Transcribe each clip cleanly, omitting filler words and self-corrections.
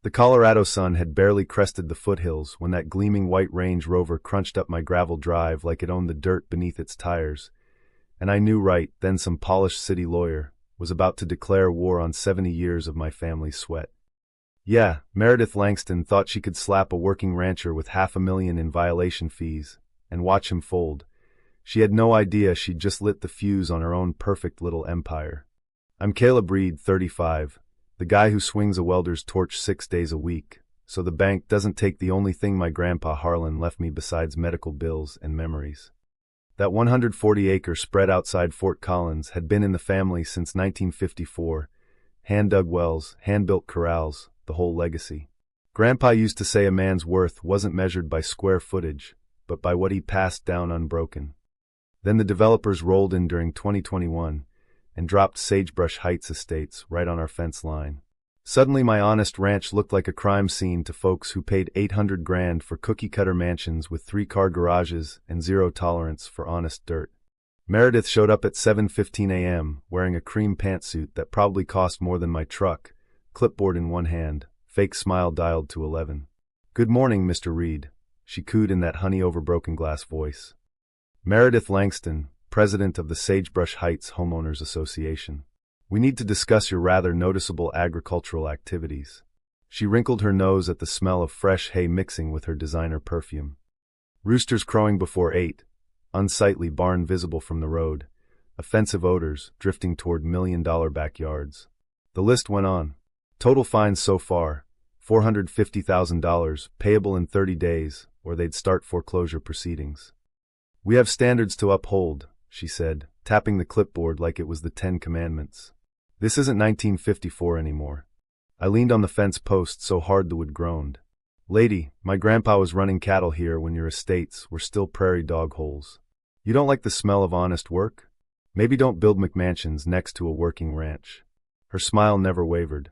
The Colorado sun had barely crested the foothills when that gleaming white Range Rover crunched up my gravel drive like it owned the dirt beneath its tires, and I knew right then some polished city lawyer was about to declare war on 70 years of my family's sweat. Yeah, Meredith Langston thought she could slap a working rancher with $500,000 in violation fees and watch him fold. She had no idea she'd just lit the fuse on her own perfect little empire. I'm Caleb Reed, 35, the guy who swings a welder's torch 6 days a week, so the bank doesn't take the only thing my grandpa Harlan left me besides medical bills and memories. That 140-acre spread outside Fort Collins had been in the family since 1954. Hand-dug wells, hand-built corrals, the whole legacy. Grandpa used to say a man's worth wasn't measured by square footage, but by what he passed down unbroken. Then the developers rolled in during 2021 and dropped Sagebrush Heights estates right on our fence line. Suddenly my honest ranch looked like a crime scene to folks who paid $800,000 for cookie-cutter mansions with 3-car garages and zero tolerance for honest dirt. Meredith showed up at 7:15 a.m. wearing a cream pantsuit that probably cost more than my truck, clipboard in one hand, fake smile dialed to 11. "Good morning, Mr. Reed," she cooed in that honey-over-broken-glass voice. Meredith Langston, president of the Sagebrush Heights Homeowners Association. "We need to discuss your rather noticeable agricultural activities." She wrinkled her nose at the smell of fresh hay mixing with her designer perfume. Roosters crowing before 8, unsightly barn visible from the road, offensive odors drifting toward million-dollar backyards. The list went on. Total fines so far, $450,000, payable in 30 days, or they'd start foreclosure proceedings. "We have standards to uphold," she said, tapping the clipboard like it was the 10 Commandments. "This isn't 1954 anymore." I leaned on the fence post so hard the wood groaned. "Lady, my grandpa was running cattle here when your estates were still prairie dog holes. You don't like the smell of honest work? Maybe don't build McMansions next to a working ranch." Her smile never wavered.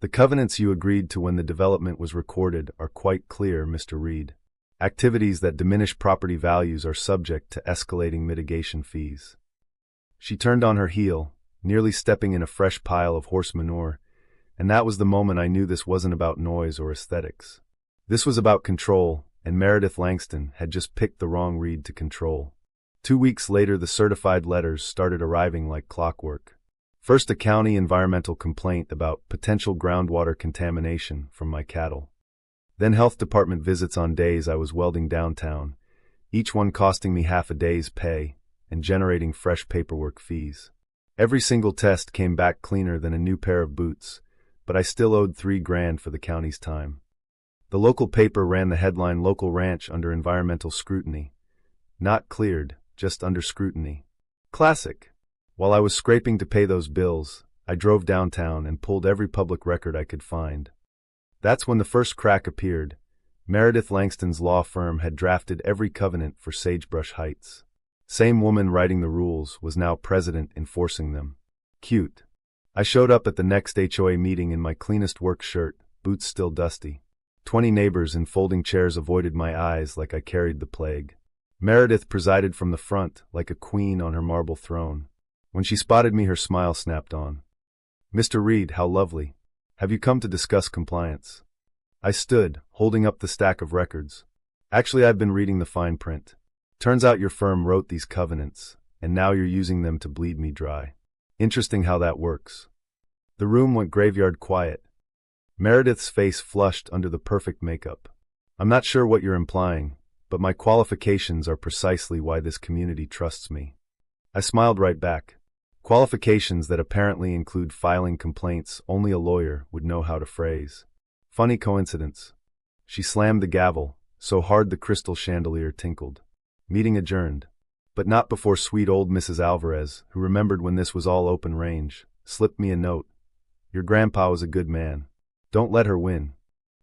"The covenants you agreed to when the development was recorded are quite clear, Mr. Reed. Activities that diminish property values are subject to escalating mitigation fees." She turned on her heel, nearly stepping in a fresh pile of horse manure, and that was the moment I knew this wasn't about noise or aesthetics. This was about control, and Meredith Langston had just picked the wrong Reed to control. 2 weeks later, the certified letters started arriving like clockwork. First, a county environmental complaint about potential groundwater contamination from my cattle. Then health department visits on days I was welding downtown, each one costing me half a day's pay and generating fresh paperwork fees. Every single test came back cleaner than a new pair of boots, but I still owed $3,000 for the county's time. The local paper ran the headline "Local Ranch Under Environmental Scrutiny." Not cleared, just under scrutiny. Classic. While I was scraping to pay those bills, I drove downtown and pulled every public record I could find. That's when the first crack appeared. Meredith Langston's law firm had drafted every covenant for Sagebrush Heights. Same woman writing the rules was now president enforcing them. Cute. I showed up at the next HOA meeting in my cleanest work shirt, boots still dusty. 20 neighbors in folding chairs avoided my eyes like I carried the plague. Meredith presided from the front like a queen on her marble throne. When she spotted me, her smile snapped on. "Mr. Reed, how lovely. Have you come to discuss compliance?" I stood, holding up the stack of records. "Actually, I've been reading the fine print. Turns out your firm wrote these covenants, and now you're using them to bleed me dry. Interesting how that works." The room went graveyard quiet. Meredith's face flushed under the perfect makeup. "I'm not sure what you're implying, but my qualifications are precisely why this community trusts me." I smiled right back. Qualifications that apparently include filing complaints only a lawyer would know how to phrase. Funny coincidence. She slammed the gavel, so hard the crystal chandelier tinkled. Meeting adjourned. But not before sweet old Mrs. Alvarez, who remembered when this was all open range, slipped me a note. "Your grandpa was a good man. Don't let her win."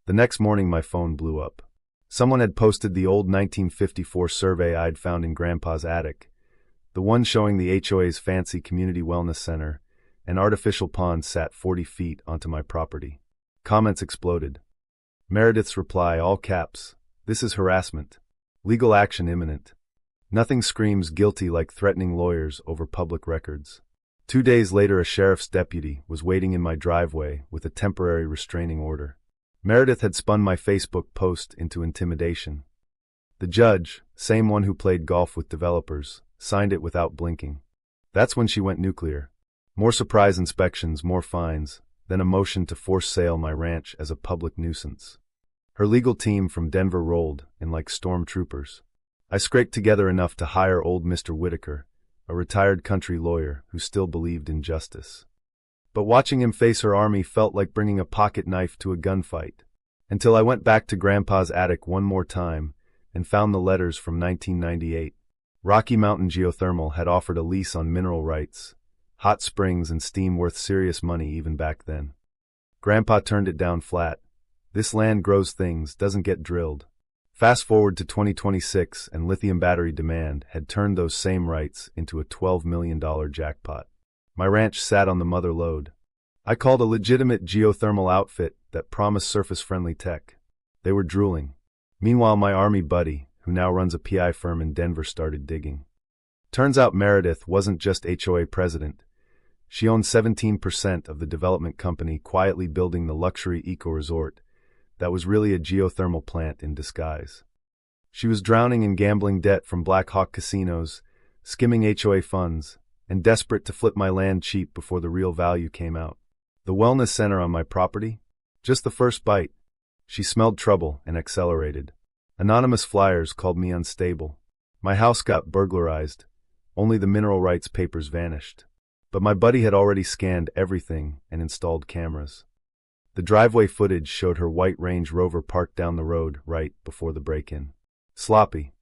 The next morning my phone blew up. Someone had posted the old 1954 survey I'd found in Grandpa's attic, the one showing the HOA's fancy community wellness center. An artificial pond sat 40 feet onto my property. Comments exploded. Meredith's reply, all caps, "This is harassment. Legal action imminent." Nothing screams guilty like threatening lawyers over public records. 2 days later, a sheriff's deputy was waiting in my driveway with a temporary restraining order. Meredith had spun my Facebook post into intimidation. The judge, same one who played golf with developers, signed it without blinking. That's when she went nuclear. More surprise inspections, more fines, then a motion to force sale my ranch as a public nuisance. Her legal team from Denver rolled in like stormtroopers. I scraped together enough to hire old Mr. Whitaker, a retired country lawyer who still believed in justice. But watching him face her army felt like bringing a pocket knife to a gunfight. Until I went back to Grandpa's attic one more time and found the letters from 1998. Rocky Mountain Geothermal had offered a lease on mineral rights, hot springs and steam worth serious money even back then. Grandpa turned it down flat. This land grows things, doesn't get drilled. Fast forward to 2026 and lithium battery demand had turned those same rights into a $12 million jackpot. My ranch sat on the mother lode. I called a legitimate geothermal outfit that promised surface-friendly tech. They were drooling. Meanwhile, my army buddy, who now runs a PI firm in Denver, started digging. Turns out Meredith wasn't just HOA president. She owned 17% of the development company quietly building the luxury eco-resort that was really a geothermal plant in disguise. She was drowning in gambling debt from Black Hawk casinos, skimming HOA funds, and desperate to flip my land cheap before the real value came out. The wellness center on my property? Just the first bite. She smelled trouble and accelerated. Anonymous flyers called me unstable. My house got burglarized. Only the mineral rights papers vanished. But my buddy had already scanned everything and installed cameras. The driveway footage showed her white Range Rover parked down the road right before the break-in. Sloppy.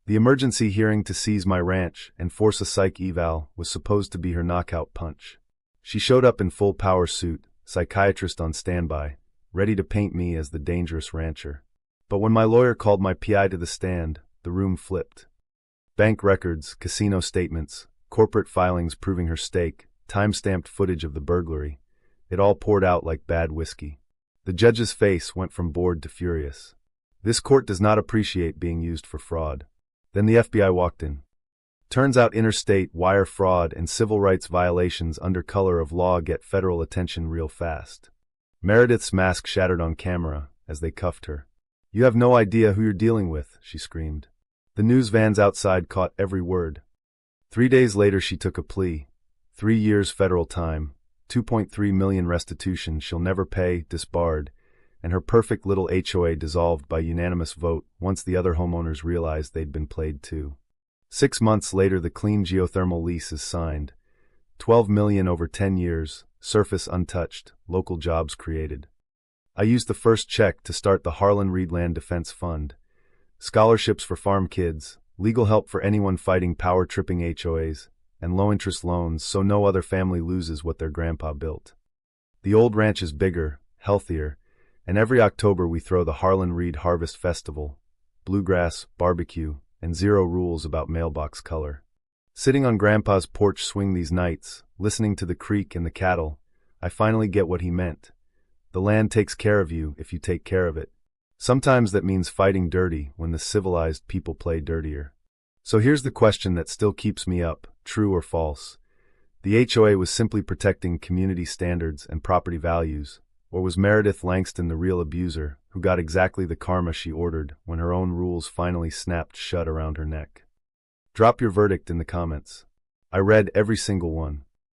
The emergency hearing to seize my ranch and force a psych eval was supposed to be her knockout punch. She showed up in full power suit, psychiatrist on standby, ready to paint me as the dangerous rancher. But when my lawyer called my PI to the stand, the room flipped. Bank records, casino statements, corporate filings proving her stake, time-stamped footage of the burglary. It all poured out like bad whiskey. The judge's face went from bored to furious. This court does not appreciate being used for fraud. Then the FBI walked in. Turns out interstate wire fraud and civil rights violations under color of law get federal attention real fast. Meredith's mask shattered on camera as they cuffed her. "You have no idea who you're dealing with," she screamed. The news vans outside caught every word. 3 days later she took a plea. 3 years federal time, 2.3 million restitution she'll never pay, disbarred, and her perfect little HOA dissolved by unanimous vote once the other homeowners realized they'd been played too. 6 months later the clean geothermal lease is signed. 12 million over 10 years, surface untouched, local jobs created. I used the first check to start the Harlan Reed Land Defense Fund. Scholarships for farm kids, legal help for anyone fighting power-tripping HOAs, and low-interest loans so no other family loses what their grandpa built. The old ranch is bigger, healthier, and every October we throw the Harlan Reed Harvest Festival, bluegrass, barbecue, and zero rules about mailbox color. Sitting on Grandpa's porch swing these nights, listening to the creek and the cattle, I finally get what he meant. The land takes care of you if you take care of it. Sometimes that means fighting dirty when the civilized people play dirtier. So here's the question that still keeps me up, true or false. The HOA was simply protecting community standards and property values, or was Meredith Langston the real abuser who got exactly the karma she ordered when her own rules finally snapped shut around her neck? Drop your verdict in the comments. I read every single one.